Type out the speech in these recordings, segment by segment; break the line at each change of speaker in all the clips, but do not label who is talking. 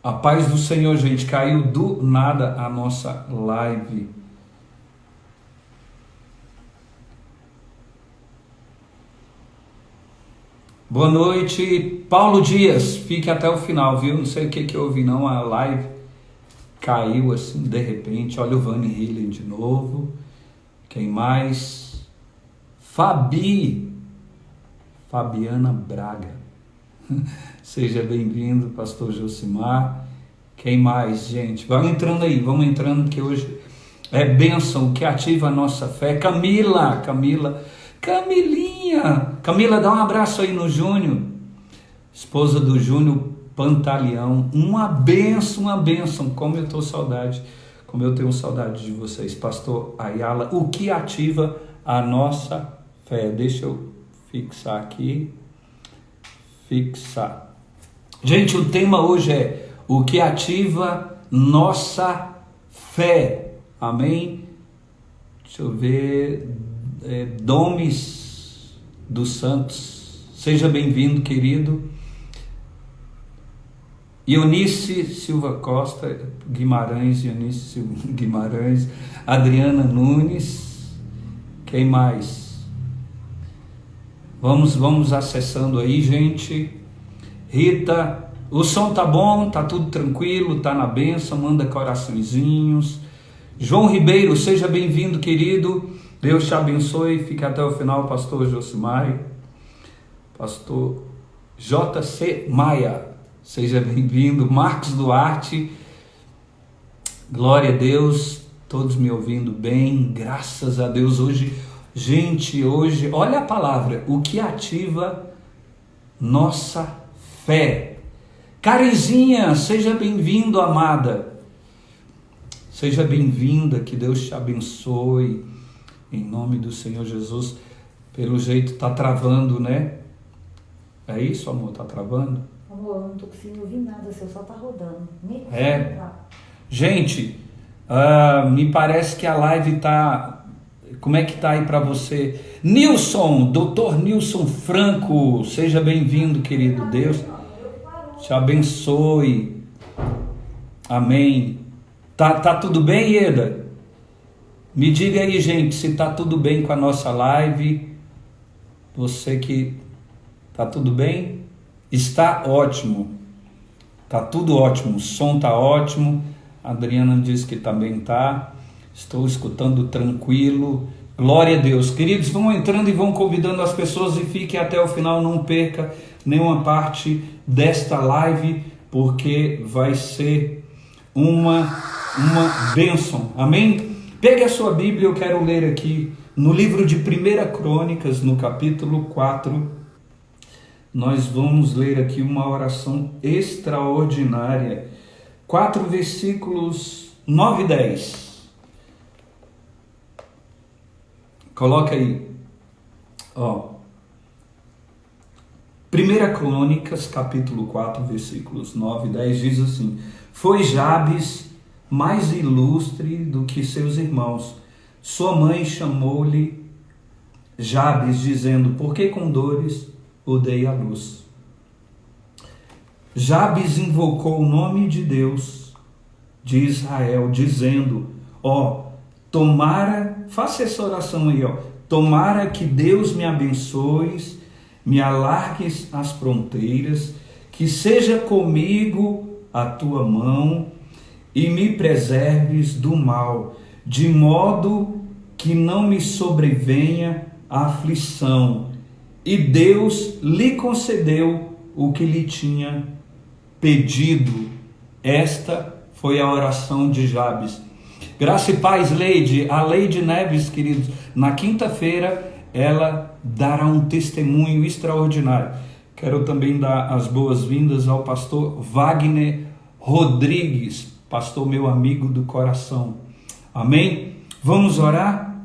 A paz do Senhor, gente. Caiu do nada a nossa live. Boa noite, Paulo Dias. Fique até o final, viu? Não sei o que eu ouvi, não. A live caiu assim de repente. Olha o Vani Hillen de novo. Quem mais? Fabiana Braga. Seja bem-vindo, pastor Josimar. Quem mais, gente? Vamos entrando aí, vamos entrando, que hoje é bênção que ativa a nossa fé. Camilinha. Camila, dá um abraço aí no Júnior, esposa do Júnior Pantaleão. Uma bênção. Como eu tenho saudade de vocês, pastor Ayala. O que ativa a nossa fé? Deixa eu fixar aqui. Gente, o tema hoje é o que ativa nossa fé. Amém? Deixa eu ver. Domes dos Santos. Seja bem-vindo, querido. Eunice Silva Costa Guimarães. Adriana Nunes. Quem mais? Vamos acessando aí, gente. Rita, o som tá bom, tá tudo tranquilo, tá na bênção, manda coraçõezinhos. João Ribeiro, seja bem-vindo, querido. Deus te abençoe, fique até o final, pastor Josimar. Pastor JC Maia, seja bem-vindo. Marcos Duarte, glória a Deus, todos me ouvindo bem, graças a Deus. Hoje, olha a palavra, o que ativa nossa fé. Carizinha, seja bem-vindo, amada. Seja bem-vinda, que Deus te abençoe, em nome do Senhor Jesus. Pelo jeito tá travando, né? É isso, amor? Tá travando?
Amor, eu não tô conseguindo ouvir nada, seu só tá rodando.
Gente, me parece que a live tá... Como é que tá aí para você? Nilson, Dr. Nilson Franco, seja bem-vindo, querido. Deus te abençoe. Amém. Tá tudo bem, Ieda? Me diga aí, gente, se tá tudo bem com a nossa live. Você que tá tudo bem? Está ótimo. Tá tudo ótimo. O som tá ótimo. A Adriana disse que também tá. Estou escutando tranquilo. Glória a Deus. Queridos, vão entrando e vão convidando as pessoas e fiquem até o final. Não perca nenhuma parte desta live, porque vai ser uma bênção. Amém? Pegue a sua Bíblia, eu quero ler aqui no livro de 1 Crônicas, no capítulo 4. Nós vamos ler aqui uma oração extraordinária. 4 versículos 9 e 10. Coloca aí, 1 Crônicas, capítulo 4, versículos 9 e 10, diz assim: Foi Jabes mais ilustre do que seus irmãos. Sua mãe chamou-lhe Jabes, dizendo: Por que com dores o dei à luz? Jabes invocou o nome de Deus de Israel, dizendo: tomara, faça essa oração aí, tomara que Deus me abençoe, me alargues as fronteiras, que seja comigo a tua mão e me preserves do mal, de modo que não me sobrevenha a aflição. E Deus lhe concedeu o que lhe tinha pedido. Esta foi a oração de Jabes. Graça e paz, Leide. A Leide Neves, queridos, na quinta-feira ela dará um testemunho extraordinário. Quero também dar as boas-vindas ao pastor Wagner Rodrigues, pastor meu amigo do coração. Amém? Vamos orar?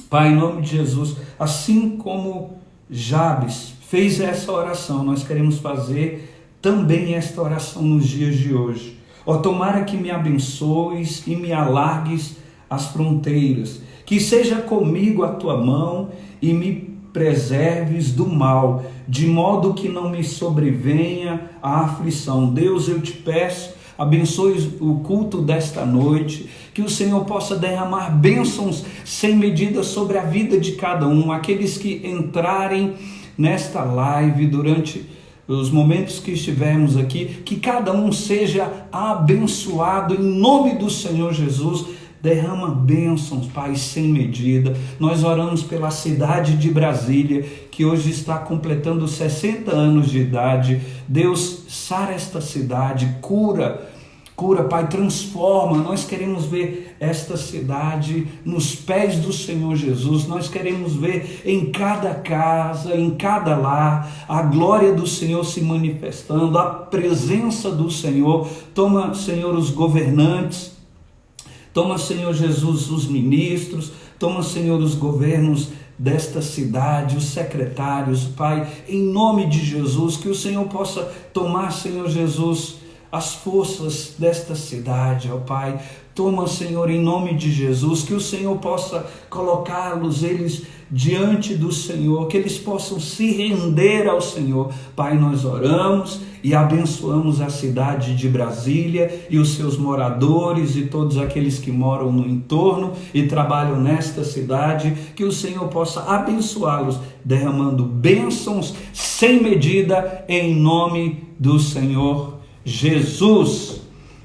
Pai, em nome de Jesus, assim como Jabes fez essa oração, nós queremos fazer também esta oração nos dias de hoje. Tomara que me abençoes e me alargues as fronteiras, que seja comigo a tua mão e me preserves do mal, de modo que não me sobrevenha a aflição. Deus, eu te peço, abençoe o culto desta noite, que o Senhor possa derramar bênçãos sem medida sobre a vida de cada um, aqueles que entrarem nesta live durante os momentos que estivermos aqui, que cada um seja abençoado em nome do Senhor Jesus. Derrama bênçãos, Pai, sem medida. Nós oramos pela cidade de Brasília, que hoje está completando 60 anos de idade. Deus, sara esta cidade, cura, Pai, transforma. Nós queremos ver esta cidade nos pés do Senhor Jesus. Nós queremos ver em cada casa, em cada lar, a glória do Senhor se manifestando, a presença do Senhor. Toma, Senhor, os governantes. Toma, Senhor Jesus, os ministros. Toma, Senhor, os governos desta cidade, os secretários, Pai, em nome de Jesus, que o Senhor possa tomar, Senhor Jesus, as forças desta cidade, ó Pai. Toma, Senhor, em nome de Jesus, que o Senhor possa colocá-los, eles diante do Senhor, que eles possam se render ao Senhor. Pai, nós oramos e abençoamos a cidade de Brasília e os seus moradores e todos aqueles que moram no entorno e trabalham nesta cidade, que o Senhor possa abençoá-los, derramando bênçãos sem medida, em nome do Senhor Jesus.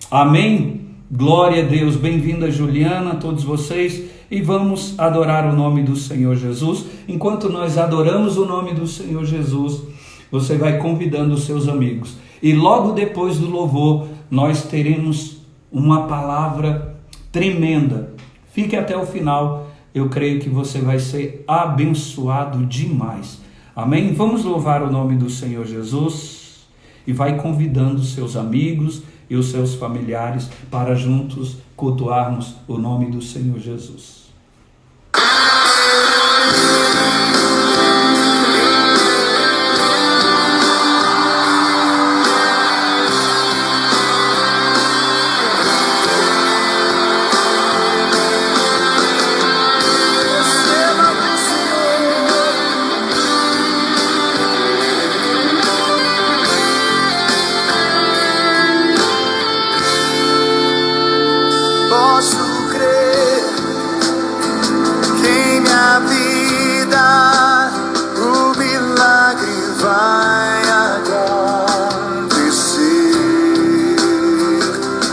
Amém? Glória a Deus. Bem-vinda, Juliana, a todos vocês, e vamos adorar o nome do Senhor Jesus. Enquanto nós adoramos o nome do Senhor Jesus, você vai convidando os seus amigos, e logo depois do louvor nós teremos uma palavra tremenda. Fique até o final, eu creio que você vai ser abençoado demais. Amém? Vamos louvar o nome do Senhor Jesus, e vai convidando os seus amigos e os seus familiares para juntos cultuarmos o nome do Senhor Jesus.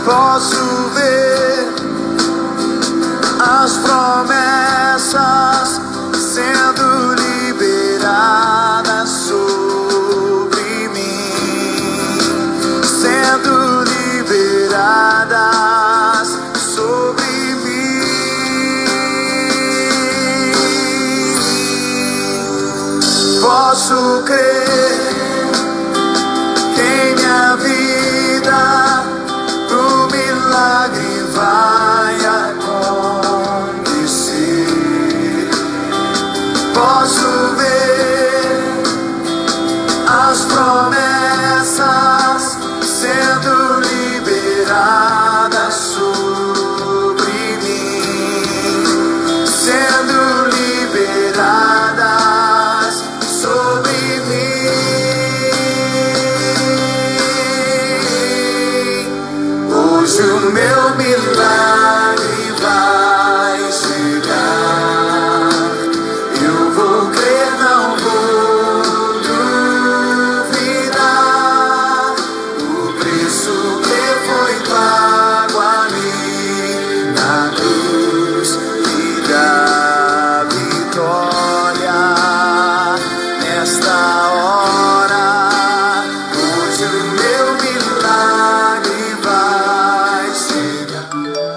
Posso ver as promessas sendo liberadas sobre mim, sendo liberadas sobre mim. Posso crer que em minha vida milagre vai acontecer. Posso ver as promessas sendo liberadas sobre mim, sendo liberadas sobre mim. Hoje o meu milagre vai chegar. Eu vou crer, não vou duvidar. O preço que foi pago ali na cruz me dá vitória nesta hora. Hoje o meu milagre vai chegar.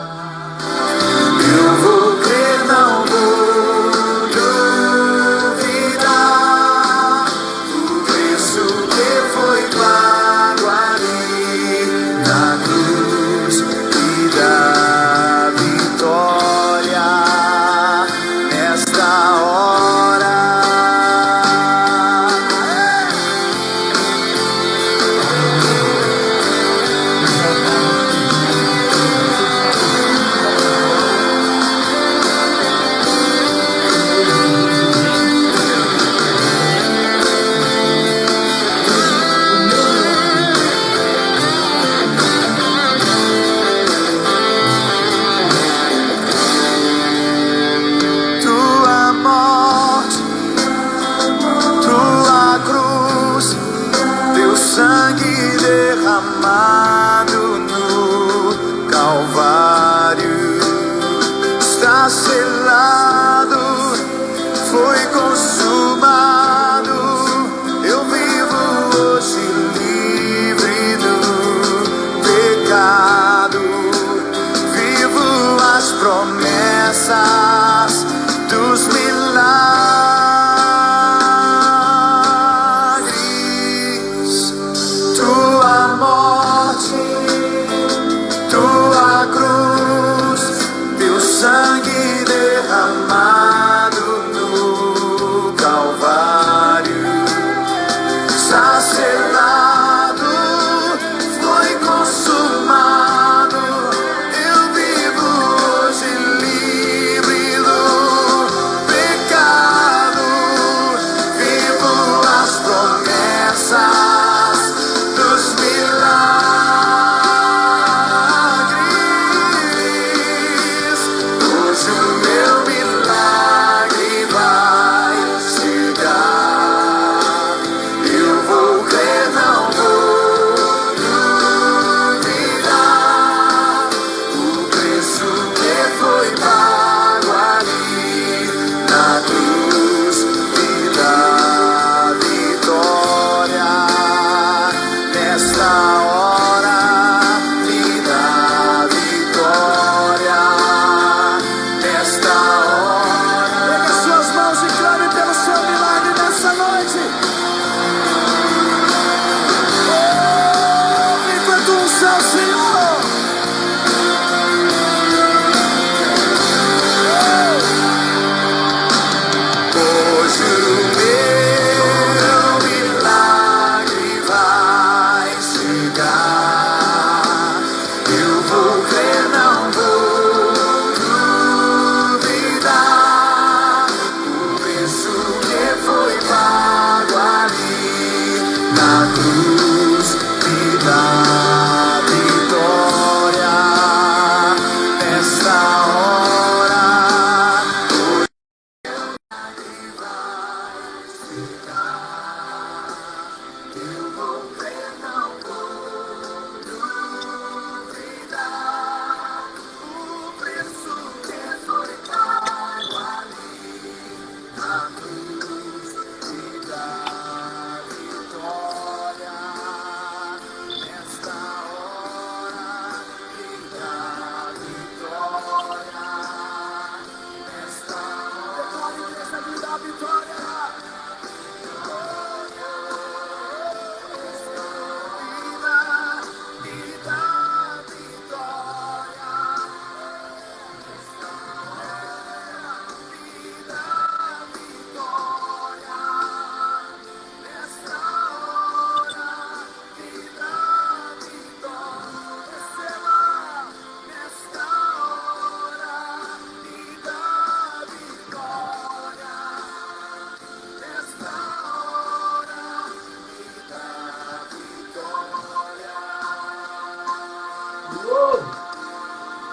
Oh,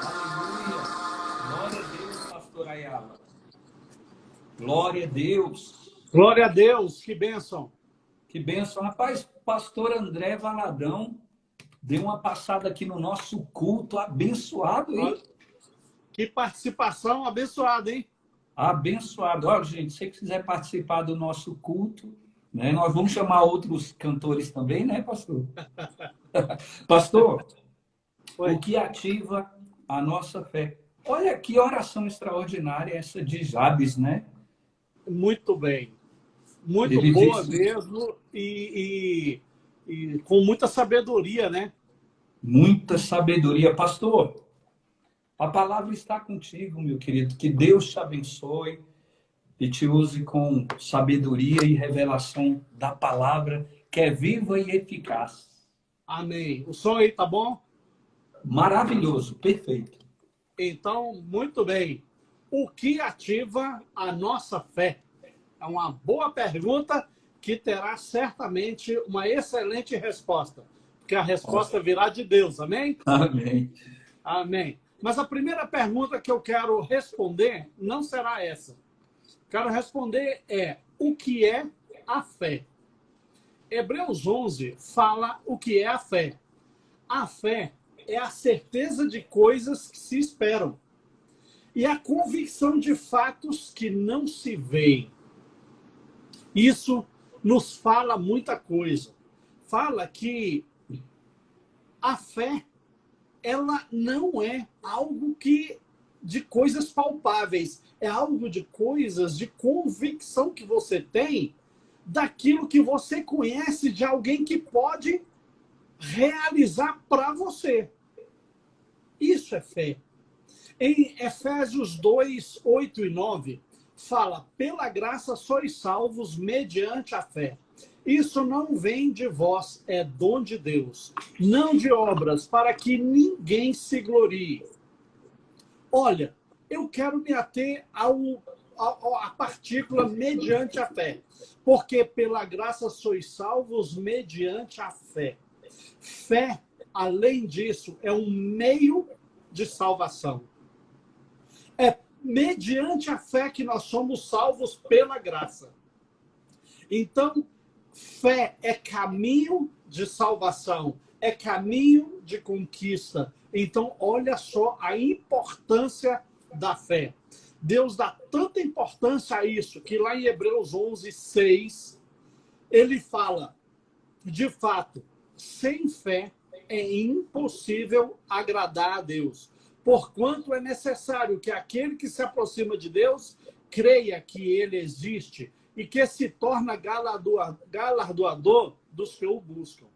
aleluia. Glória a Deus, pastor Ayala. Glória a Deus.
Glória a Deus, que bênção.
Que bênção. Rapaz, pastor André Valadão deu uma passada aqui no nosso culto, abençoado, hein?
Que participação abençoada, hein?
Abençoado. Olha, gente, se você quiser participar do nosso culto, né, nós vamos chamar outros cantores também, né, pastor? Pastor,
Oi.
o que ativa a nossa fé? Olha que oração extraordinária essa de Jabes, né?
Muito bem. Muito
Ele
boa
disse-
mesmo e com muita sabedoria, né?
Muita sabedoria. Pastor, a palavra está contigo, meu querido. Que Deus te abençoe e te use com sabedoria e revelação da palavra, que é viva e eficaz.
Amém. O som aí tá bom?
Maravilhoso, perfeito.
Então, muito bem. O que ativa a nossa fé? É uma boa pergunta que terá certamente uma excelente resposta. Porque a resposta virá de Deus, amém?
Amém.
Amém. Mas a primeira pergunta que eu quero responder não será essa. Quero responder o que é a fé? Hebreus 11 fala o que é a fé. A fé é a certeza de coisas que se esperam e a convicção de fatos que não se veem. Isso nos fala muita coisa. Fala que a fé, ela não é algo de coisas palpáveis, é algo de coisas de convicção que você tem daquilo que você conhece de alguém que pode realizar para você. Isso é fé. Em Efésios 2, 8 e 9, fala: pela graça sois salvos mediante a fé. Isso não vem de vós, é dom de Deus, não de obras, para que ninguém se glorie. Olha, eu quero me ater à partícula mediante a fé, porque pela graça sois salvos mediante a fé. Fé, além disso, é um meio de salvação. É mediante a fé que nós somos salvos pela graça. Então, fé é caminho de salvação, é caminho de conquista. Então, olha só a importância da fé. Deus dá tanta importância a isso, que lá em Hebreus 11, 6, ele fala, de fato, sem fé é impossível agradar a Deus, porquanto é necessário que aquele que se aproxima de Deus creia que ele existe e que se torna galardoador dos que o buscam.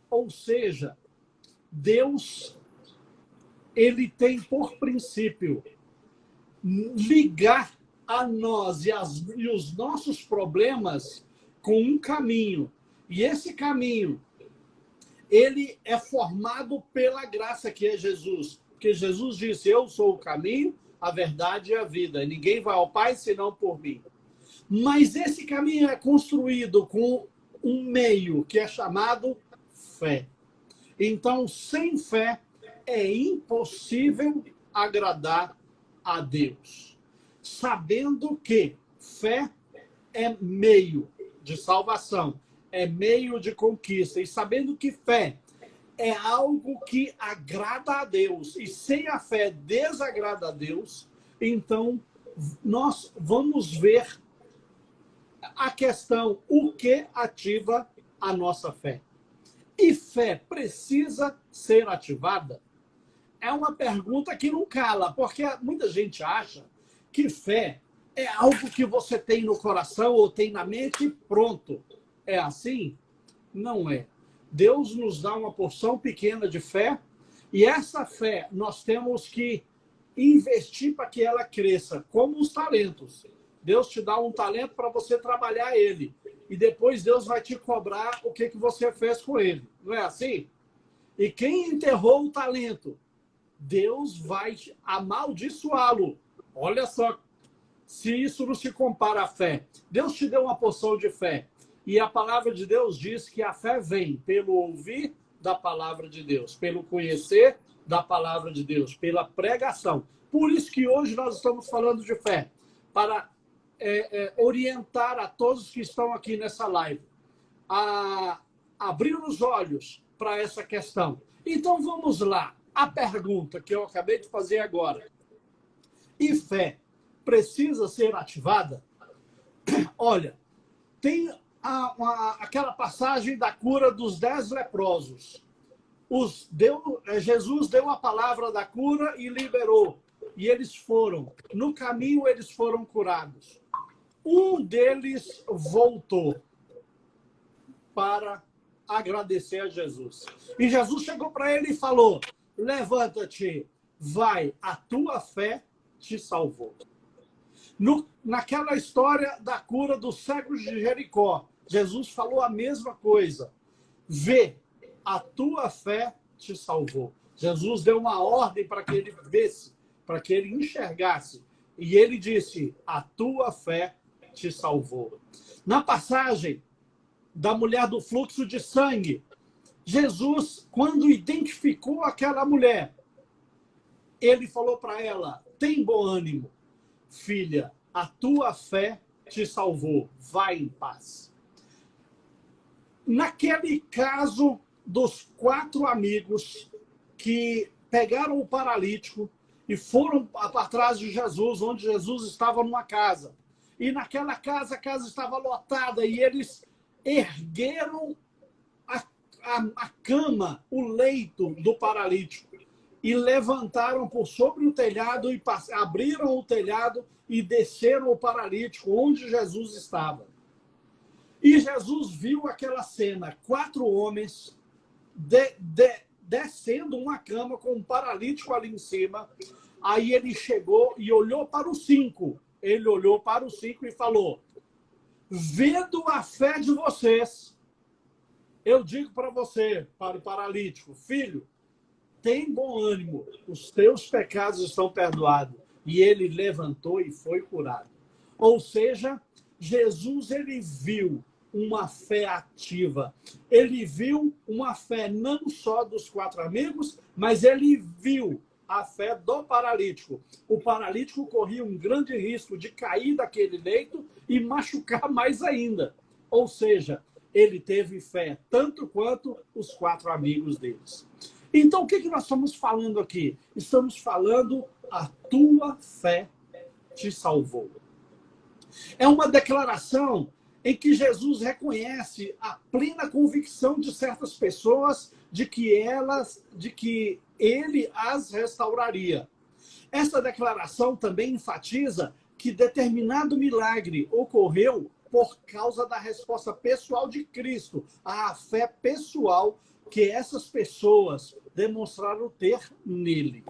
Ou seja, Deus, ele tem por princípio ligar a nós e os nossos problemas com um caminho. E esse caminho, ele é formado pela graça que é Jesus. Porque Jesus disse: eu sou o caminho, a verdade e a vida. Ninguém vai ao Pai senão por mim. Mas esse caminho é construído com um meio que é chamado fé. Então, sem fé, é impossível agradar a Deus. Sabendo que fé é meio de salvação, é meio de conquista. E sabendo que fé é algo que agrada a Deus. E sem a fé desagrada a Deus, então nós vamos ver a questão: o que ativa a nossa fé? E fé precisa ser ativada? É uma pergunta que não cala, porque muita gente acha que fé é algo que você tem no coração ou tem na mente e pronto. É assim? Não é. Deus nos dá uma porção pequena de fé e essa fé nós temos que investir para que ela cresça, como os talentos. Deus te dá um talento para você trabalhar ele. E depois Deus vai te cobrar o que você fez com ele. Não é assim? E quem enterrou o talento, Deus vai amaldiçoá-lo. Olha só, se isso não se compara à fé. Deus te deu uma porção de fé. E a palavra de Deus diz que a fé vem pelo ouvir da palavra de Deus, pelo conhecer da palavra de Deus, pela pregação. Por isso que hoje nós estamos falando de fé, para orientar a todos que estão aqui nessa live, a abrir os olhos para essa questão. Então vamos lá. A pergunta que eu acabei de fazer agora. E fé precisa ser ativada? Olha, tem aquela passagem da cura dos 10 leprosos. Jesus deu a palavra da cura e liberou. E eles foram. No caminho, eles foram curados. Um deles voltou para agradecer a Jesus. E Jesus chegou para ele e falou: levanta-te, vai, a tua fé te salvou. Naquela história da cura dos cegos de Jericó, Jesus falou a mesma coisa. Vê, a tua fé te salvou. Jesus deu uma ordem para que ele visse, para que ele enxergasse. E ele disse: a tua fé te salvou. Na passagem da mulher do fluxo de sangue, Jesus, quando identificou aquela mulher, ele falou para ela: tem bom ânimo, filha, a tua fé te salvou, vai em paz. Naquele caso dos 4 amigos que pegaram o paralítico e foram para trás de Jesus, onde Jesus estava numa casa. E naquela casa, a casa estava lotada e eles ergueram a cama, o leito do paralítico e levantaram por sobre o telhado e abriram o telhado e desceram o paralítico onde Jesus estava. E Jesus viu aquela cena, 4 homens descendo uma cama com um paralítico ali em cima. Aí ele chegou e olhou para os 5. Ele olhou para os 5 e falou: vendo a fé de vocês, eu digo para você, para o paralítico: filho, tem bom ânimo, os teus pecados estão perdoados. E ele levantou e foi curado. Ou seja, Jesus, ele viu uma fé ativa. Ele viu uma fé não só dos 4 amigos, mas ele viu a fé do paralítico. O paralítico corria um grande risco de cair daquele leito e machucar mais ainda. Ou seja, ele teve fé tanto quanto os 4 amigos deles. Então, o que nós estamos falando aqui? Estamos falando: a tua fé te salvou. É uma declaração em que Jesus reconhece a plena convicção de certas pessoas de que ele as restauraria. Essa declaração também enfatiza que determinado milagre ocorreu por causa da resposta pessoal de Cristo, à fé pessoal que essas pessoas demonstraram ter nele.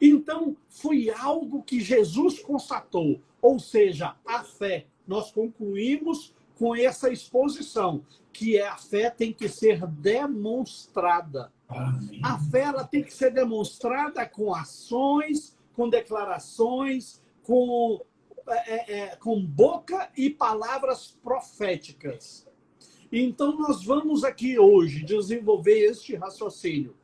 Então, foi algo que Jesus constatou, ou seja, a fé. Nós concluímos com essa exposição, que a fé tem que ser demonstrada. Amém. A fé ela tem que ser demonstrada com ações, com declarações, com boca e palavras proféticas. Então, nós vamos aqui hoje desenvolver este raciocínio.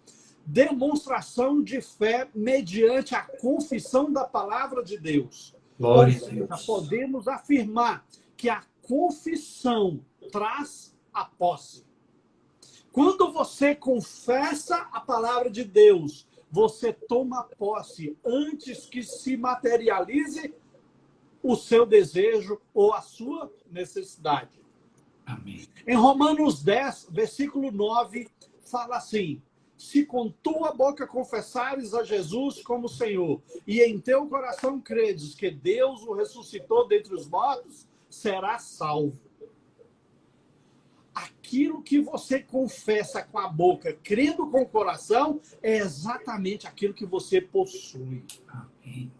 Demonstração de fé mediante a confissão da palavra de Deus.
Glória a Deus.
Podemos afirmar que a confissão traz a posse. Quando você confessa a palavra de Deus, você toma posse antes que se materialize o seu desejo ou a sua necessidade.
Amém.
Em Romanos 10, versículo 9, fala assim: se com tua boca confessares a Jesus como Senhor, e em teu coração credes que Deus o ressuscitou dentre os mortos, serás salvo. Aquilo que você confessa com a boca, crendo com o coração, é exatamente aquilo que você possui.
Amém.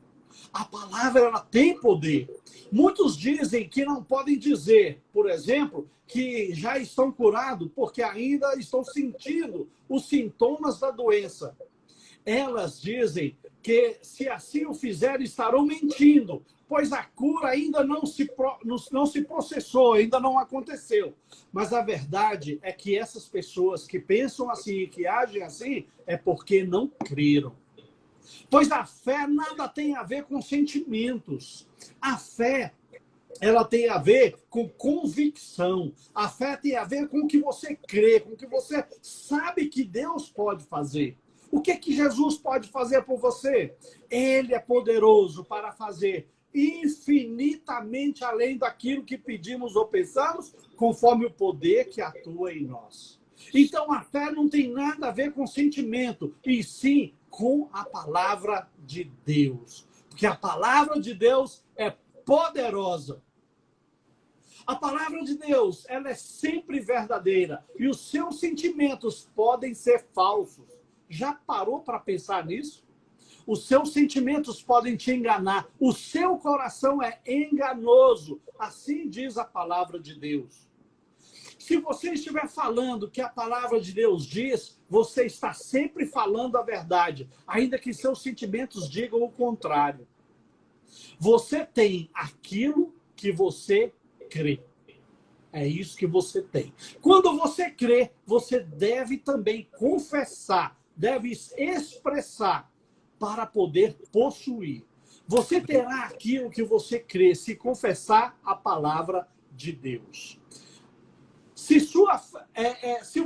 A palavra ela tem poder. Muitos dizem que não podem dizer, por exemplo, que já estão curados porque ainda estão sentindo os sintomas da doença. Elas dizem que se assim o fizerem, estarão mentindo, pois a cura ainda não se processou, ainda não aconteceu. Mas a verdade é que essas pessoas que pensam assim e que agem assim é porque não creram. Pois a fé nada tem a ver com sentimentos. A fé, ela tem a ver com convicção. A fé tem a ver com o que você crê, com o que você sabe que Deus pode fazer. O que que Jesus pode fazer por você? Ele é poderoso para fazer infinitamente além daquilo que pedimos ou pensamos, conforme o poder que atua em nós. Então, a fé não tem nada a ver com sentimento, e sim com a palavra de Deus. Porque a palavra de Deus é poderosa. A palavra de Deus, ela é sempre verdadeira. E os seus sentimentos podem ser falsos. Já parou para pensar nisso? Os seus sentimentos podem te enganar. O seu coração é enganoso. Assim diz a palavra de Deus. Se você estiver falando que a palavra de Deus diz, você está sempre falando a verdade, ainda que seus sentimentos digam o contrário. Você tem aquilo que você crê. É isso que você tem. Quando você crê, você deve também confessar, deve expressar para poder possuir. Você terá aquilo que você crê se confessar a palavra de Deus. Se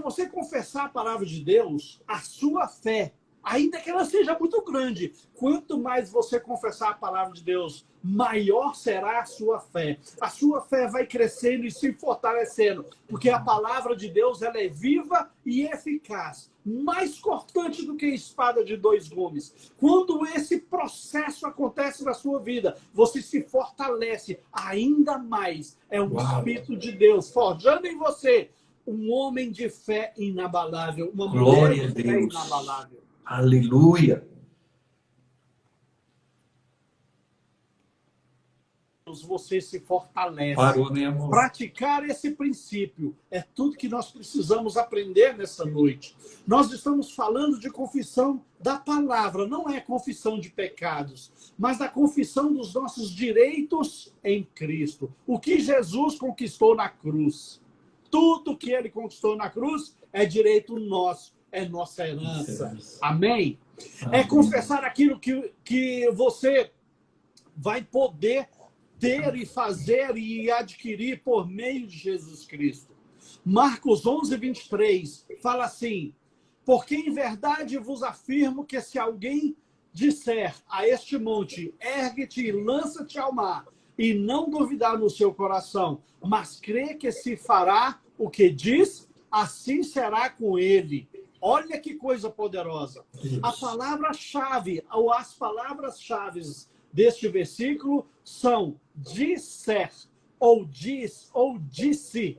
você confessar a palavra de Deus, a sua fé, ainda que ela seja muito grande, quanto mais você confessar a palavra de Deus, maior será a sua fé. A sua fé vai crescendo e se fortalecendo, porque a palavra de Deus, ela é viva e eficaz, mais cortante do que a espada de dois gumes. Quando esse processo acontece na sua vida, você se fortalece ainda mais. É o Espírito de Deus forjando em você um homem de fé inabalável, uma mulher de fé inabalável.
Aleluia.
Você se fortalece.
Parou, né, amor?
Praticar esse princípio é tudo que nós precisamos aprender nessa noite. Nós estamos falando de confissão da palavra, não é confissão de pecados, mas da confissão dos nossos direitos em Cristo. O que Jesus conquistou na cruz. Tudo que ele conquistou na cruz é direito nosso, é nossa herança. Amém? É confessar aquilo que você vai poder ter e fazer e adquirir por meio de Jesus Cristo. Marcos 11, 23 fala assim: porque em verdade vos afirmo que se alguém disser a este monte, ergue-te e lança-te ao mar, e não duvidar no seu coração, mas crê que se fará o que diz, assim será com ele. Olha que coisa poderosa. A palavra-chave, ou as palavras-chave deste versículo são disser, ou diz, ou disse.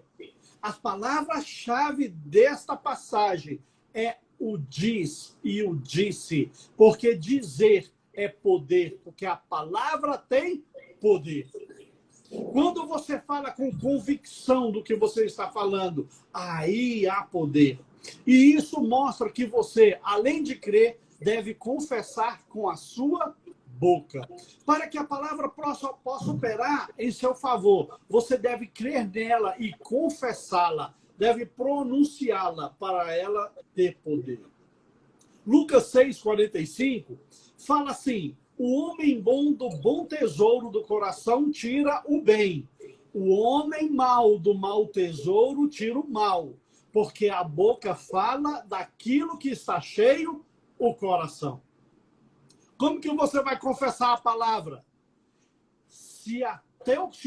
A palavra-chave desta passagem é o diz e o disse, porque dizer é poder, porque a palavra tem poder. Quando você fala com convicção do que você está falando, aí há poder. E isso mostra que você, além de crer, deve confessar com a sua boca. Para que a palavra possa operar em seu favor, você deve crer nela e confessá-la, deve pronunciá-la para ela ter poder. Lucas 6,45 fala assim: o homem bom do bom tesouro do coração tira o bem. O homem mau do mau tesouro tira o mal. Porque a boca fala daquilo que está cheio o coração. Como que você vai confessar a palavra? Se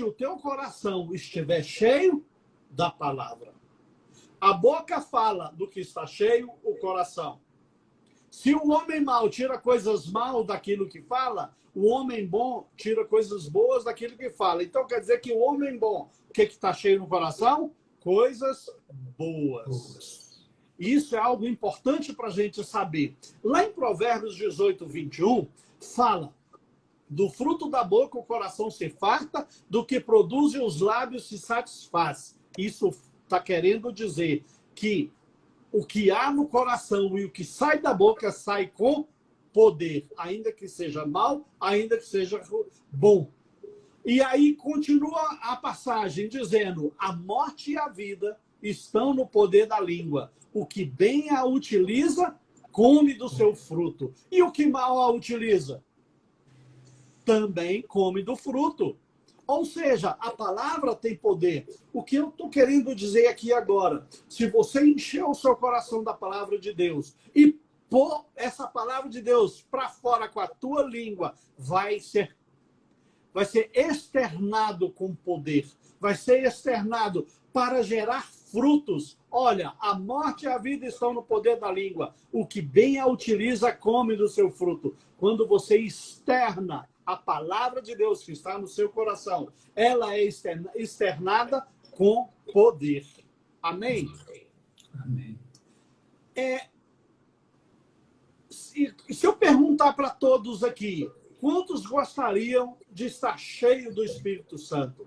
o teu coração estiver cheio da palavra. A boca fala do que está cheio o coração. Se o homem mau tira coisas mal daquilo que fala, o homem bom tira coisas boas daquilo que fala. Então quer dizer que o homem bom, o que está cheio no coração? Coisas boas. Isso é algo importante para a gente saber. Lá em Provérbios 18, 21, fala: do fruto da boca o coração se farta, do que produzem os lábios se satisfaz. Isso está querendo dizer que o que há no coração e o que sai da boca sai com poder, ainda que seja mal, ainda que seja bom. E aí continua a passagem dizendo: a morte e a vida estão no poder da língua. O que bem a utiliza, come do seu fruto. E o que mal a utiliza, também come do fruto. Ou seja, a palavra tem poder. O que eu estou querendo dizer aqui agora, se você encher o seu coração da palavra de Deus e pôr essa palavra de Deus para fora com a tua língua, vai ser externado com poder, vai ser externado para gerar frutos. Olha, a morte e a vida estão no poder da língua. O que bem a utiliza, come do seu fruto. Quando você externa a palavra de Deus que está no seu coração, ela é externada com poder. Amém?
Amém.
Se eu perguntar para todos aqui, quantos gostariam de estar cheios do Espírito Santo?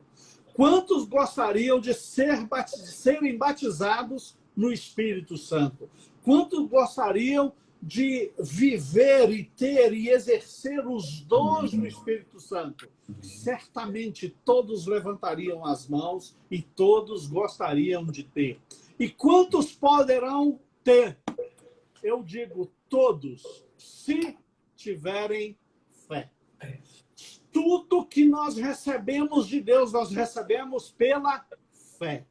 Quantos gostariam de serem batizados no Espírito Santo? Quantos gostariam de viver e ter e exercer os dons do Espírito Santo? Certamente todos levantariam as mãos e todos gostariam de ter. E quantos poderão ter? Eu digo todos, se tiverem fé. Tudo que nós recebemos de Deus, nós recebemos pela fé.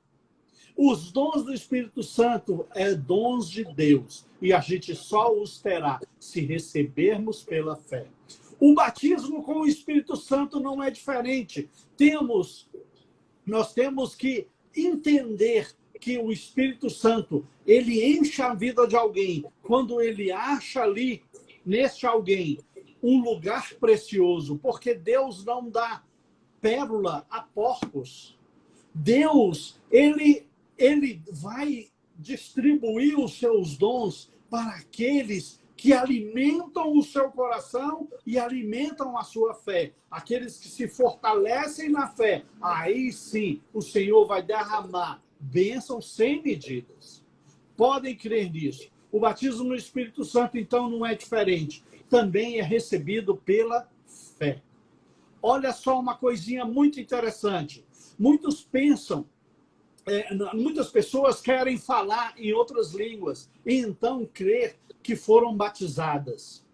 Os dons do Espírito Santo é dons de Deus. E a gente só os terá se recebermos pela fé. O batismo com o Espírito Santo não é diferente. Nós temos que entender que o Espírito Santo, ele enche a vida de alguém quando ele acha ali, neste alguém, um lugar precioso, porque Deus não dá pérola a porcos. Deus, ele vai distribuir os seus dons para aqueles que alimentam o seu coração e alimentam a sua fé. Aqueles que se fortalecem na fé, aí sim o Senhor vai derramar bênçãos sem medidas. Podem crer nisso. O batismo no Espírito Santo, então, não é diferente. Também é recebido pela fé. Olha só uma coisinha muito interessante. Muitos pensam, muitas pessoas querem falar em outras línguas e então crer que foram batizadas.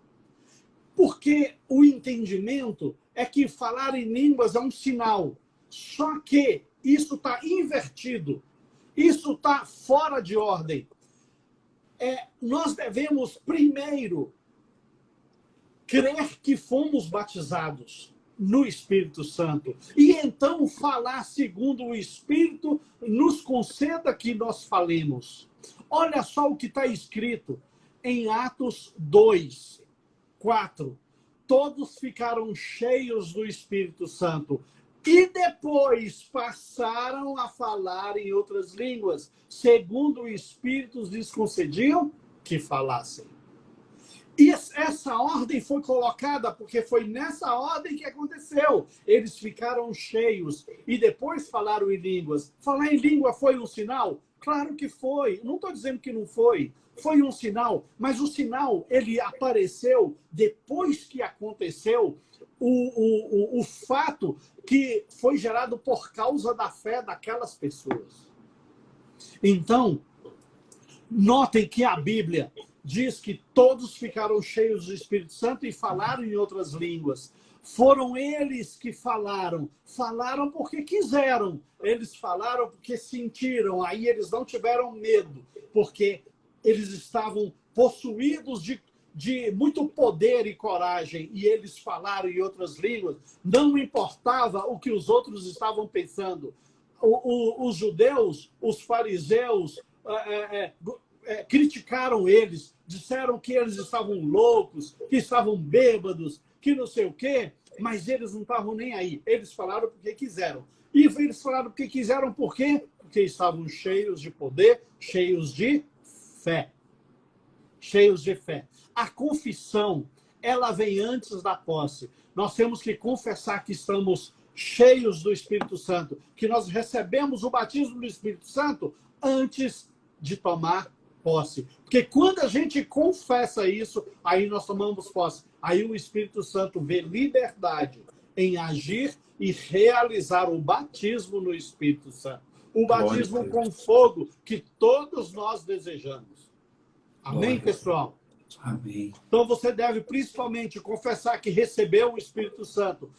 Porque o entendimento é que falar em línguas é um sinal. Só que isso está invertido. Isso está fora de ordem. Nós devemos primeiro crer que fomos batizados no Espírito Santo. E então falar segundo o Espírito nos conceda que nós falemos. Olha só o que está escrito em Atos 2, 4. Todos ficaram cheios do Espírito Santo e depois passaram a falar em outras línguas, segundo o Espírito lhes concediam que falassem. E essa ordem foi colocada porque foi nessa ordem que aconteceu. Eles ficaram cheios e depois falaram em línguas. Falar em língua foi um sinal? Claro que foi. Não estou dizendo que não foi. Foi um sinal. Mas o sinal, ele apareceu depois que aconteceu o fato que foi gerado por causa da fé daquelas pessoas. Então, notem que a Bíblia diz que todos ficaram cheios do Espírito Santo e falaram em outras línguas. Foram eles que falaram. Falaram porque quiseram. Eles falaram porque sentiram. Aí eles não tiveram medo, porque eles estavam possuídos de muito poder e coragem. E eles falaram em outras línguas. Não importava o que os outros estavam pensando. Os judeus, os fariseus, criticaram eles, disseram que eles estavam loucos, que estavam bêbados, que não sei o quê, mas eles não estavam nem aí. Eles falaram porque quiseram. E eles falaram porque quiseram por quê? Porque estavam cheios de poder, cheios de fé. Cheios de fé. A confissão, ela vem antes da posse. Nós temos que confessar que estamos cheios do Espírito Santo, que nós recebemos o batismo do Espírito Santo antes de tomar posse. Porque quando a gente confessa isso, aí nós tomamos posse. Aí o Espírito Santo vê liberdade em agir e realizar o batismo no Espírito Santo. O batismo com fogo que todos nós desejamos. Amém, pessoal?
Amém.
Então você deve principalmente confessar que recebeu o Espírito Santo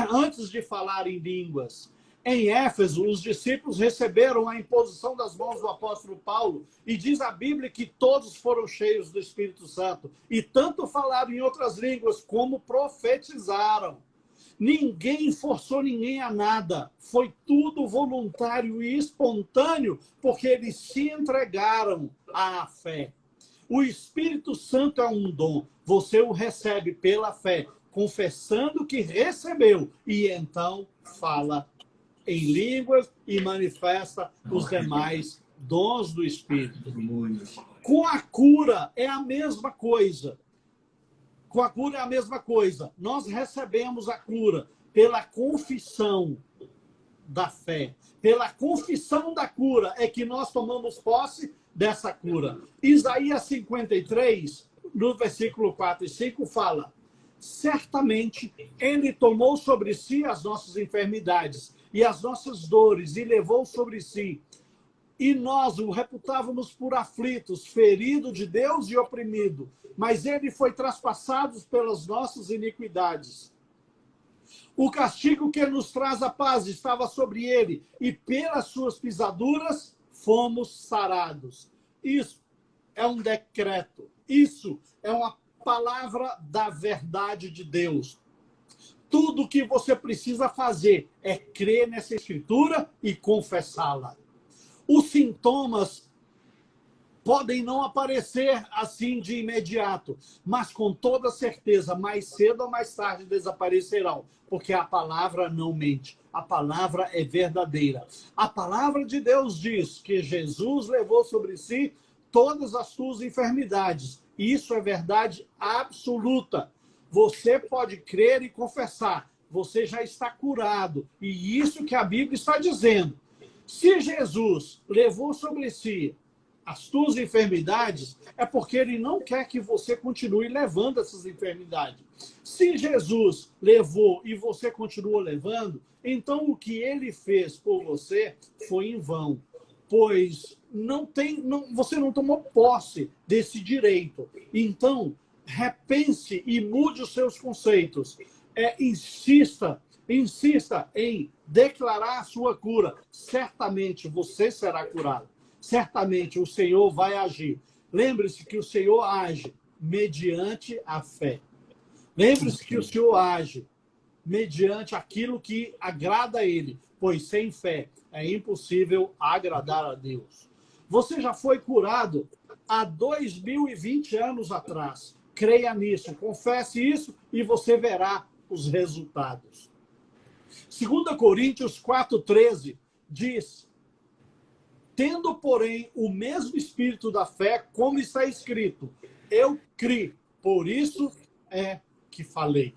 antes de falar em línguas. Em Éfeso, os discípulos receberam a imposição das mãos do apóstolo Paulo e diz a Bíblia que todos foram cheios do Espírito Santo e tanto falaram em outras línguas como profetizaram. Ninguém forçou ninguém a nada. Foi tudo voluntário e espontâneo porque eles se entregaram à fé. O Espírito Santo é um dom. Você o recebe pela fé, confessando que recebeu e então fala em línguas e manifesta os demais dons do Espírito. Com a cura é a mesma coisa. Com a cura é a mesma coisa. Nós recebemos a cura pela confissão da fé. Pela confissão da cura é que nós tomamos posse dessa cura. Isaías 53, no versículo 4 e 5, fala: certamente ele tomou sobre si as nossas enfermidades e as nossas dores, e levou sobre si. E nós o reputávamos por aflitos, ferido de Deus e oprimido. Mas ele foi traspassado pelas nossas iniquidades. O castigo que nos traz a paz estava sobre ele, e pelas suas pisaduras fomos sarados. Isso é um decreto. Isso é uma palavra da verdade de Deus. Tudo o que você precisa fazer é crer nessa escritura e confessá-la. Os sintomas podem não aparecer assim de imediato, mas com toda certeza, mais cedo ou mais tarde desaparecerão, porque a palavra não mente, a palavra é verdadeira. A palavra de Deus diz que Jesus levou sobre si todas as suas enfermidades. Isso é verdade absoluta. Você pode crer e confessar, você já está curado. E isso que a Bíblia está dizendo. Se Jesus levou sobre si as tuas enfermidades, é porque ele não quer que você continue levando essas enfermidades. Se Jesus levou e você continua levando, então o que ele fez por você foi em vão, pois você não tomou posse desse direito. Então, repense e mude os seus conceitos. Insista em declarar a sua cura. Certamente você será curado. Certamente o Senhor vai agir. Lembre-se que o Senhor age mediante a fé. Lembre-se que o Senhor age mediante aquilo que agrada a Ele, pois sem fé é impossível agradar a Deus. Você já foi curado há 2020 anos atrás. Creia nisso, confesse isso e você verá os resultados. 2 Coríntios 4,13 diz: tendo, porém, o mesmo espírito da fé, como está escrito, eu criei, por isso é que falei.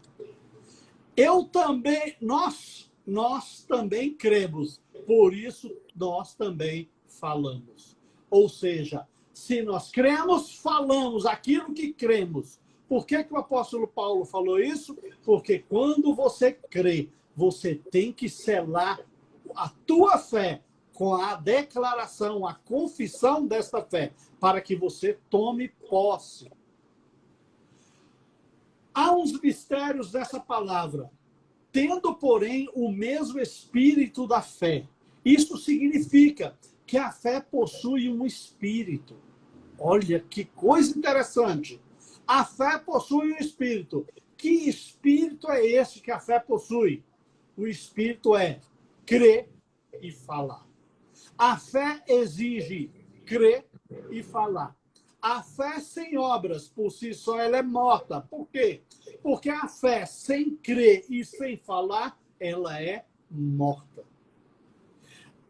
Nós também cremos, por isso nós também falamos. Ou seja, se nós cremos, falamos aquilo que cremos. Por que o apóstolo Paulo falou isso? Porque quando você crê, você tem que selar a tua fé com a declaração, a confissão desta fé, para que você tome posse. Há uns mistérios dessa palavra. Tendo, porém, o mesmo espírito da fé. Isso significa que a fé possui um espírito. Olha que coisa interessante. A fé possui um espírito. Que espírito é esse que a fé possui? O espírito é crer e falar. A fé exige crer e falar. A fé sem obras, por si só, ela é morta. Por quê? Porque a fé sem crer e sem falar, ela é morta.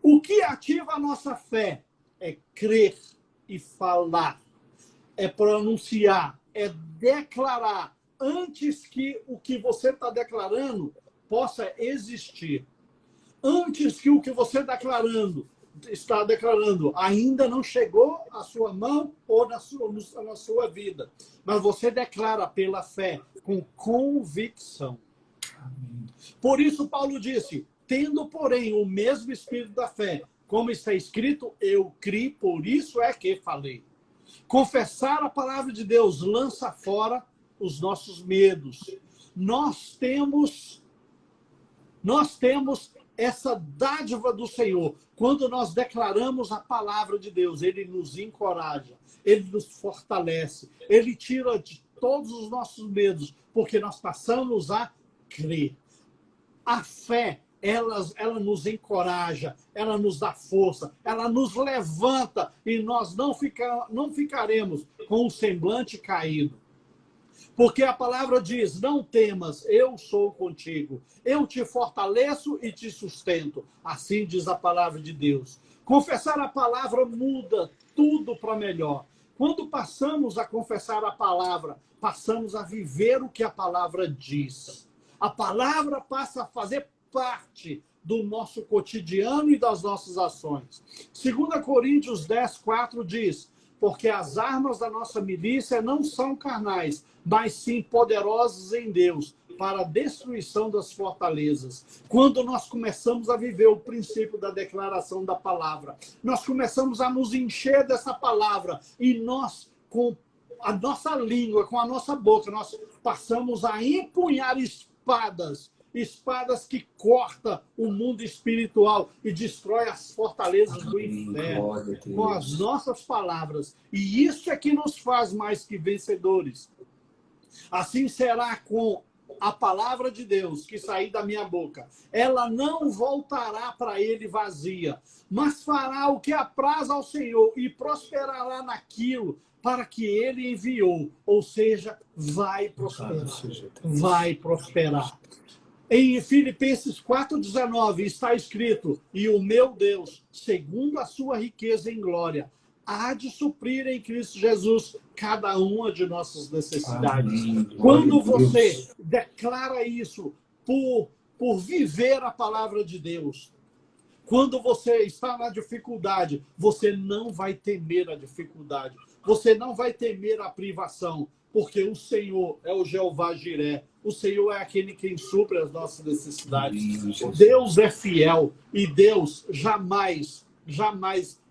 O que ativa a nossa fé é crer e falar. É pronunciar, é declarar antes que o que você está declarando possa existir. Antes que o que você está declarando está declarando, ainda não chegou à sua mão ou na sua vida. Mas você declara pela fé, com convicção. Por isso Paulo disse, tendo, porém, o mesmo espírito da fé, como está escrito, eu criei, por isso é que falei. Confessar a palavra de Deus lança fora os nossos medos. Nós temos essa dádiva do Senhor. Quando nós declaramos a palavra de Deus, Ele nos encoraja, Ele nos fortalece, Ele tira de todos os nossos medos, porque nós passamos a crer. A fé, ela nos encoraja, ela nos dá força, ela nos levanta e nós não ficaremos com o semblante caído. Porque a palavra diz, não temas, eu sou contigo. Eu te fortaleço e te sustento. Assim diz a palavra de Deus. Confessar a palavra muda tudo para melhor. Quando passamos a confessar a palavra, passamos a viver o que a palavra diz. A palavra passa a fazer parte do nosso cotidiano e das nossas ações. 2 Coríntios 10:4 diz, porque as armas da nossa milícia não são carnais, mas sim poderosas em Deus, para a destruição das fortalezas. Quando nós começamos a viver o princípio da declaração da palavra, nós começamos a nos encher dessa palavra, e nós, com a nossa língua, com a nossa boca, nós passamos a empunhar espadas que cortam o mundo espiritual e destrói as fortalezas do inferno com as nossas palavras. E isso é que nos faz mais que vencedores. Assim será com a palavra de Deus que sair da minha boca. Ela não voltará para ele vazia, mas fará o que apraz ao Senhor e prosperará naquilo para que ele enviou. Ou seja, vai prosperar. Vai prosperar. Em Filipenses 4:19 está escrito, e o meu Deus, segundo a sua riqueza em glória, há de suprir em Cristo Jesus cada uma de nossas necessidades.
Amém.
Quando você declara isso por viver a palavra de Deus, quando você está na dificuldade, você não vai temer a dificuldade, você não vai temer a privação, porque o Senhor é o Jeová Jiré. O Senhor é aquele que supre as nossas necessidades. Deus é fiel e Deus jamais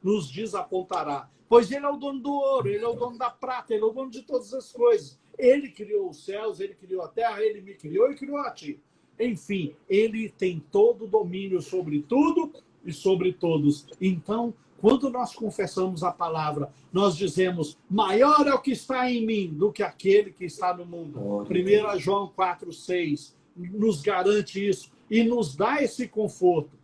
nos desapontará. Pois Ele é o dono do ouro, Ele é o dono da prata, Ele é o dono de todas as coisas. Ele criou os céus, Ele criou a terra, Ele me criou e criou a ti. Enfim, Ele tem todo o domínio sobre tudo e sobre todos. Então, quando nós confessamos a palavra, nós dizemos, maior é o que está em mim do que aquele que está no mundo. 1 João 4:6 nos garante isso e nos dá esse conforto.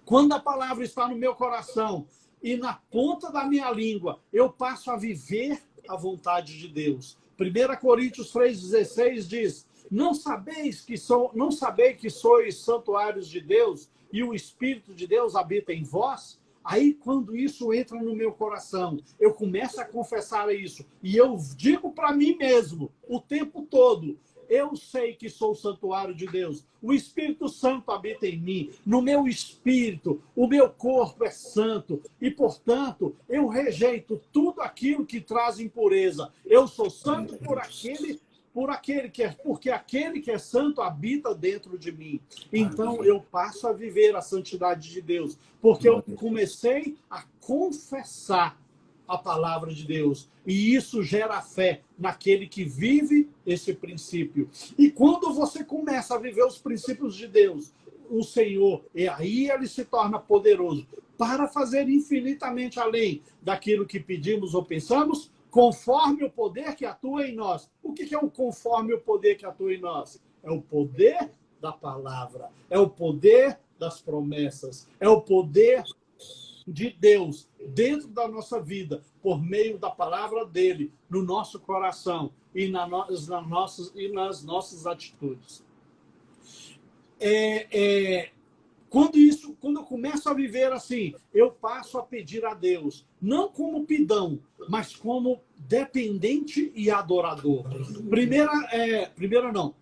Quando a palavra está no meu coração e na ponta da minha língua, eu passo a viver a vontade de Deus. 1 Coríntios 3:16 diz, não sabeis que sois santuários de Deus e o Espírito de Deus habita em vós? Aí, quando isso entra no meu coração, eu começo a confessar isso. E eu digo para mim mesmo, o tempo todo, eu sei que sou o santuário de Deus. O Espírito Santo habita em mim. No meu espírito, o meu corpo é santo. E, portanto, eu rejeito tudo aquilo que traz impureza. Eu sou santo porque aquele que é santo habita dentro de mim. Então eu passo a viver a santidade de Deus, porque eu comecei a confessar a palavra de Deus, e isso gera fé naquele que vive esse princípio. E quando você começa a viver os princípios de Deus, o Senhor, e aí ele se torna poderoso para fazer infinitamente além daquilo que pedimos ou pensamos, conforme o poder que atua em nós. O que é o conforme o poder que atua em nós? É o poder da palavra, é o poder das promessas, é o poder de Deus dentro da nossa vida, por meio da palavra dele, no nosso coração e nas nossas atitudes. Quando eu começo a viver assim, eu passo a pedir a Deus, não como pidão, mas como dependente e adorador.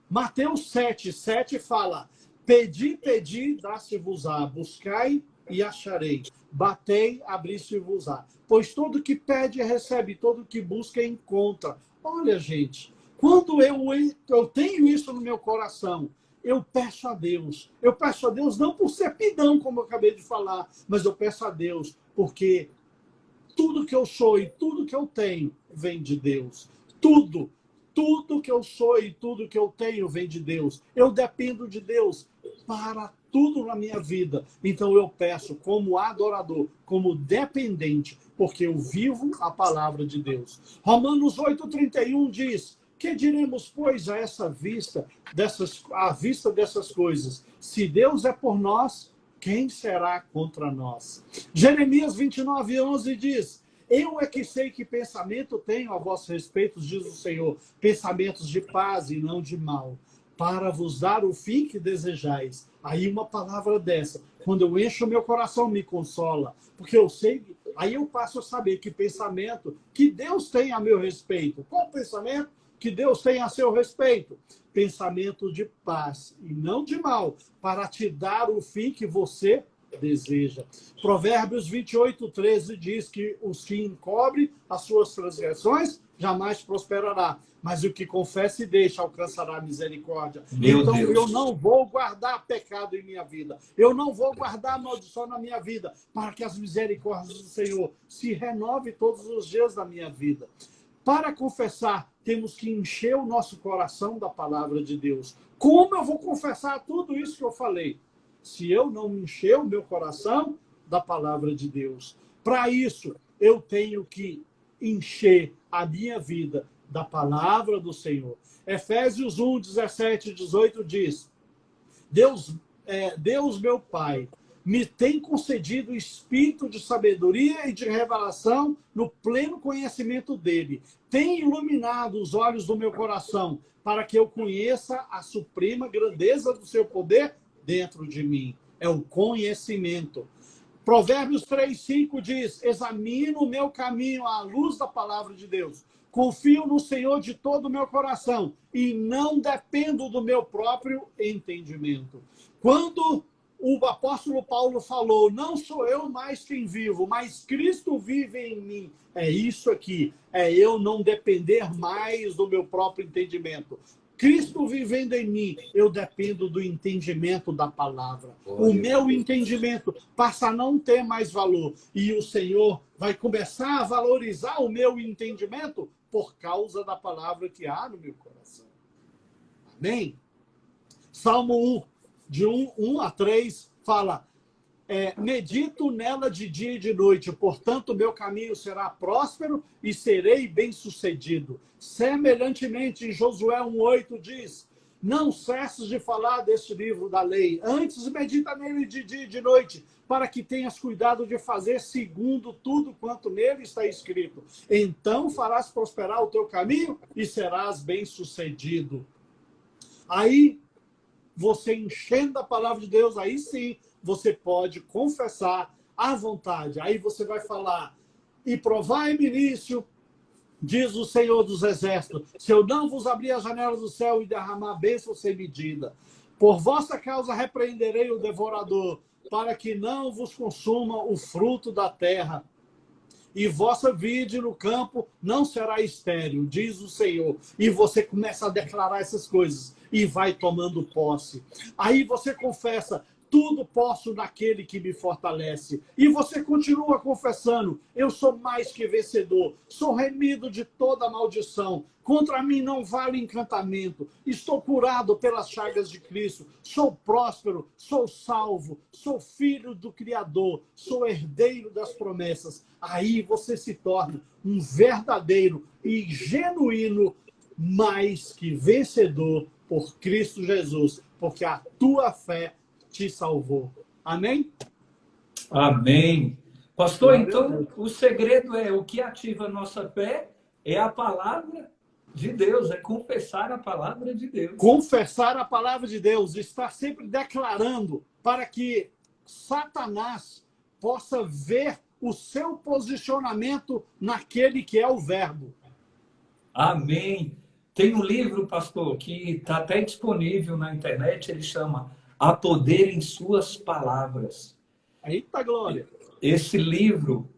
Mateus 7:7 fala, pedi, dá-se-vos-á, buscai e acharei. Batei, abri-se-vos-á. Pois todo que pede, recebe. Todo que busca, encontra. Olha, gente, quando eu tenho isso no meu coração, eu peço a Deus. Eu peço a Deus não por ser pidão, como eu acabei de falar, mas eu peço a Deus porque tudo que eu sou e tudo que eu tenho vem de Deus. Tudo que eu sou e tudo que eu tenho vem de Deus. Eu dependo de Deus para tudo na minha vida. Então eu peço como adorador, como dependente, porque eu vivo a palavra de Deus. Romanos 8,31 diz: que diremos, pois, à vista dessas coisas? Se Deus é por nós, quem será contra nós? Jeremias 29,11 diz: eu é que sei que pensamento tenho a vosso respeito, diz o Senhor, pensamentos de paz e não de mal, para vos dar o fim que desejais. Aí uma palavra dessa, quando eu encho o meu coração, me consola, porque eu sei, aí eu passo a saber que pensamento que Deus tem a meu respeito. Qual pensamento que Deus tem a seu respeito? Pensamento de paz e não de mal, para te dar o fim que você deseja. Provérbios 28:13 diz que os que encobre as suas transgressões jamais prosperará, mas o que confessa e deixa alcançará misericórdia. Então eu não vou guardar pecado em minha vida, eu não vou guardar maldição na minha vida, para que as misericórdias do Senhor se renovem todos os dias da minha vida. Para confessar, temos que encher o nosso coração da palavra de Deus. Como eu vou confessar tudo isso que eu falei? Se eu não encher o meu coração da palavra de Deus. Para isso, eu tenho que encher a minha vida da palavra do Senhor. Efésios 1:17-18 diz: Deus, meu Pai, me tem concedido o espírito de sabedoria e de revelação no pleno conhecimento dele. Tem iluminado os olhos do meu coração para que eu conheça a suprema grandeza do seu poder dentro de mim. É o conhecimento. Provérbios 3:5 diz: examino o meu caminho à luz da palavra de Deus. Confio no Senhor de todo o meu coração e não dependo do meu próprio entendimento. Quando o apóstolo Paulo falou: não sou eu mais quem vivo, mas Cristo vive em mim. É isso aqui. É eu não depender mais do meu próprio entendimento. Cristo vivendo em mim, eu dependo do entendimento da palavra. O meu entendimento passa a não ter mais valor. E o Senhor vai começar a valorizar o meu entendimento por causa da palavra que há no meu coração. Amém? Salmo 1, de 1-3, fala: medito nela de dia e de noite, portanto meu caminho será próspero e serei bem-sucedido. Semelhantemente, em Josué 1:8 diz: não cesses de falar deste livro da lei, antes medita nele de dia e de noite, para que tenhas cuidado de fazer segundo tudo quanto nele está escrito. Então farás prosperar o teu caminho e serás bem-sucedido. Aí, você enchendo a palavra de Deus, aí sim, você pode confessar à vontade. Aí você vai falar: e provai-me início, diz o Senhor dos Exércitos, se eu não vos abrir a janela do céu e derramar bênção sem medida. Por vossa causa repreenderei o devorador, para que não vos consuma o fruto da terra. E vossa vide no campo não será estéril, diz o Senhor. E você começa a declarar essas coisas e vai tomando posse. Aí você confessa: tudo posso naquele que me fortalece. E você continua confessando: eu sou mais que vencedor, sou remido de toda maldição, contra mim não vale encantamento, estou curado pelas chagas de Cristo, sou próspero, sou salvo, sou filho do Criador, sou herdeiro das promessas. Aí você se torna um verdadeiro e genuíno mais que vencedor por Cristo Jesus, porque a tua fé te salvou. Amém?
Amém. Pastor, então o segredo é: o que ativa a nossa fé é a palavra de Deus, é confessar a palavra de Deus.
Confessar a palavra de Deus, estar sempre declarando, para que Satanás possa ver o seu posicionamento naquele que é o verbo.
Amém. Tem um livro, pastor, que está até disponível na internet, ele chama Há Poder em Suas Palavras.
Eita glória!
Esse livro,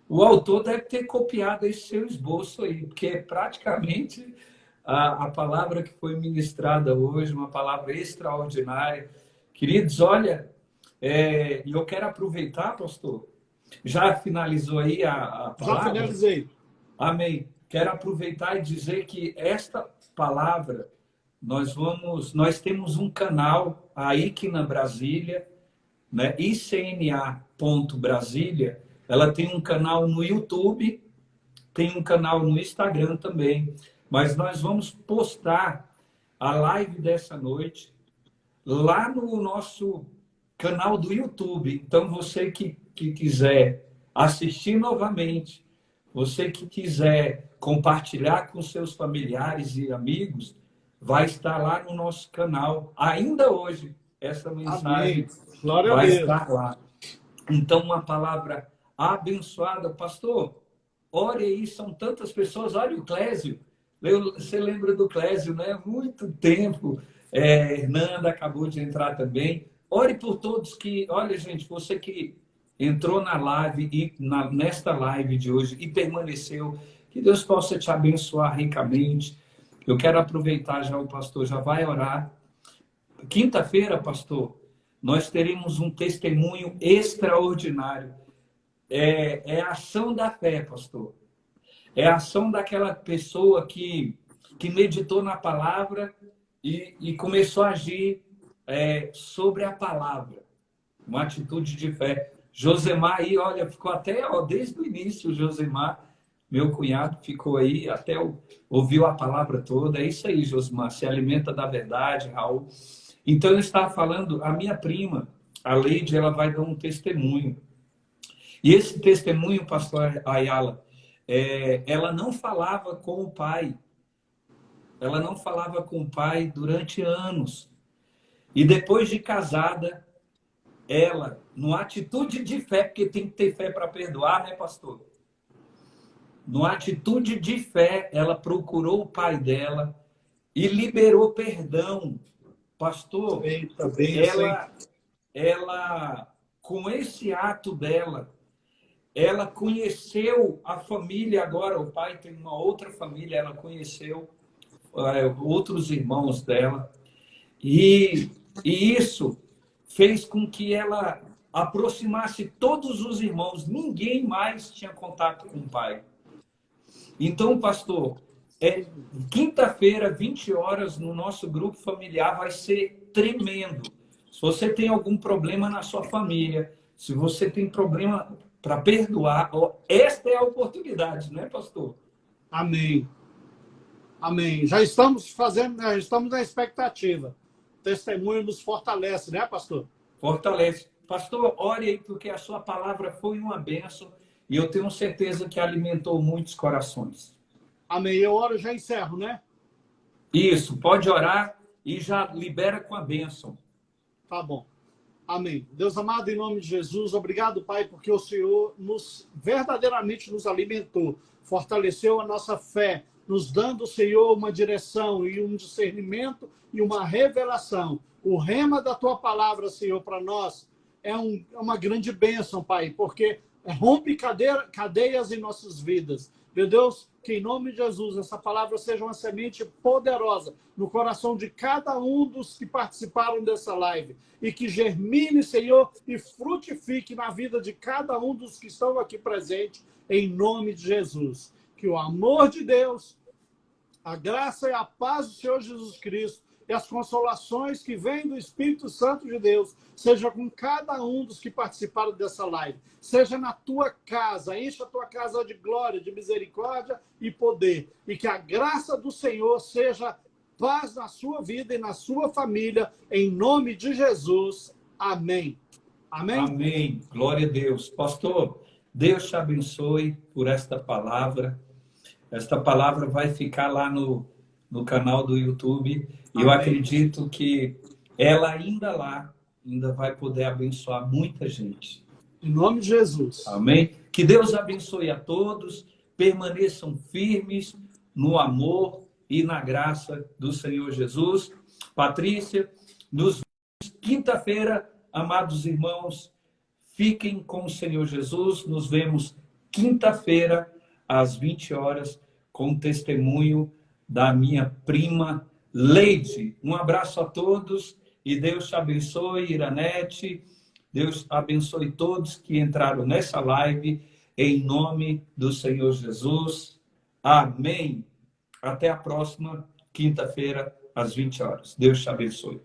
o autor deve ter copiado esse seu esboço aí, porque é praticamente a palavra que foi ministrada hoje, uma palavra extraordinária. Queridos, olha, e eu quero aproveitar, pastor, já finalizou aí a palavra?
Já finalizei.
Amém. Quero aproveitar e dizer que esta palavra, nós temos um canal, a ICNA Brasília, né? ICNA.Brasília, ela tem um canal no YouTube, tem um canal no Instagram também, mas nós vamos postar a live dessa noite lá no nosso canal do YouTube. Então, você que quiser assistir novamente, você que quiser compartilhar com seus familiares e amigos, vai estar lá no nosso canal, ainda hoje, essa mensagem vai estar lá. Então, uma palavra abençoada. Pastor, ore aí, são tantas pessoas. Olha o Clésio. Você lembra do Clésio, né? Muito tempo. Hernanda acabou de entrar também. Ore por todos que... Olha, gente, você que entrou na live e nesta live de hoje e permaneceu, que Deus possa te abençoar ricamente. Eu quero aproveitar já, o pastor já vai orar. Quinta-feira, pastor, nós teremos um testemunho extraordinário. É a ação da fé, pastor. É a ação daquela pessoa que meditou na palavra e começou a agir sobre a palavra. Uma atitude de fé. Josemar aí, olha, ficou até desde o início, o Josemar, meu cunhado, ficou aí, até ouviu a palavra toda. É isso aí, Josemar, se alimenta da verdade, Raul. Então, eu estava falando, a minha prima, a Leide, ela vai dar um testemunho. E esse testemunho, pastor Ayala, ela não falava com o pai. Ela não falava com o pai durante anos. E depois de casada, ela, numa atitude de fé, porque tem que ter fé para perdoar, né, pastor? Numa atitude de fé, ela procurou o pai dela e liberou perdão. Pastor,
Eita,
ela, com esse ato dela, ela conheceu a família agora, o pai tem uma outra família, ela conheceu outros irmãos dela. E isso fez com que ela aproximasse todos os irmãos. Ninguém mais tinha contato com o pai. Então, pastor, quinta-feira, 20 horas, no nosso grupo familiar, vai ser tremendo. Se você tem algum problema na sua família, se você tem problema para perdoar, esta é a oportunidade, né, pastor?
Amém. Amém. Já estamos na expectativa. O testemunho nos fortalece, né, pastor?
Fortalece. Pastor, ore aí, porque a sua palavra foi uma bênção e eu tenho certeza que alimentou muitos corações.
Amém. Eu oro e já encerro, né?
Isso, pode orar e já libera com a bênção.
Tá bom. Amém. Deus amado, em nome de Jesus, obrigado, Pai, porque o Senhor verdadeiramente nos alimentou, fortaleceu a nossa fé, nos dando, Senhor, uma direção e um discernimento e uma revelação. O rema da Tua palavra, Senhor, para nós é uma grande bênção, Pai, porque rompe cadeias em nossas vidas. Meu Deus, que em nome de Jesus essa palavra seja uma semente poderosa no coração de cada um dos que participaram dessa live e que germine, Senhor, e frutifique na vida de cada um dos que estão aqui presentes, em nome de Jesus. Que o amor de Deus, a graça e a paz do Senhor Jesus Cristo e as consolações que vêm do Espírito Santo de Deus seja com cada um dos que participaram dessa live. Seja na tua casa, encha a tua casa de glória, de misericórdia e poder. E que a graça do Senhor seja paz na sua vida e na sua família, em nome de Jesus. Amém. Amém?
Amém. Glória a Deus. Pastor, Deus te abençoe por esta palavra. Esta palavra vai ficar lá no canal do YouTube. E eu acredito que ela ainda vai poder abençoar muita gente.
Em nome de Jesus.
Amém? Que Deus abençoe a todos. Permaneçam firmes no amor e na graça do Senhor Jesus. Patrícia, nos vemos quinta-feira amados irmãos, fiquem com o Senhor Jesus. Nos vemos quinta-feira, às 20 horas, com o testemunho da minha prima Leide. Um abraço a todos e Deus te abençoe, Iranete. Deus abençoe todos que entraram nessa live, em nome do Senhor Jesus. Amém. Até a próxima quinta-feira, às 20 horas. Deus te abençoe.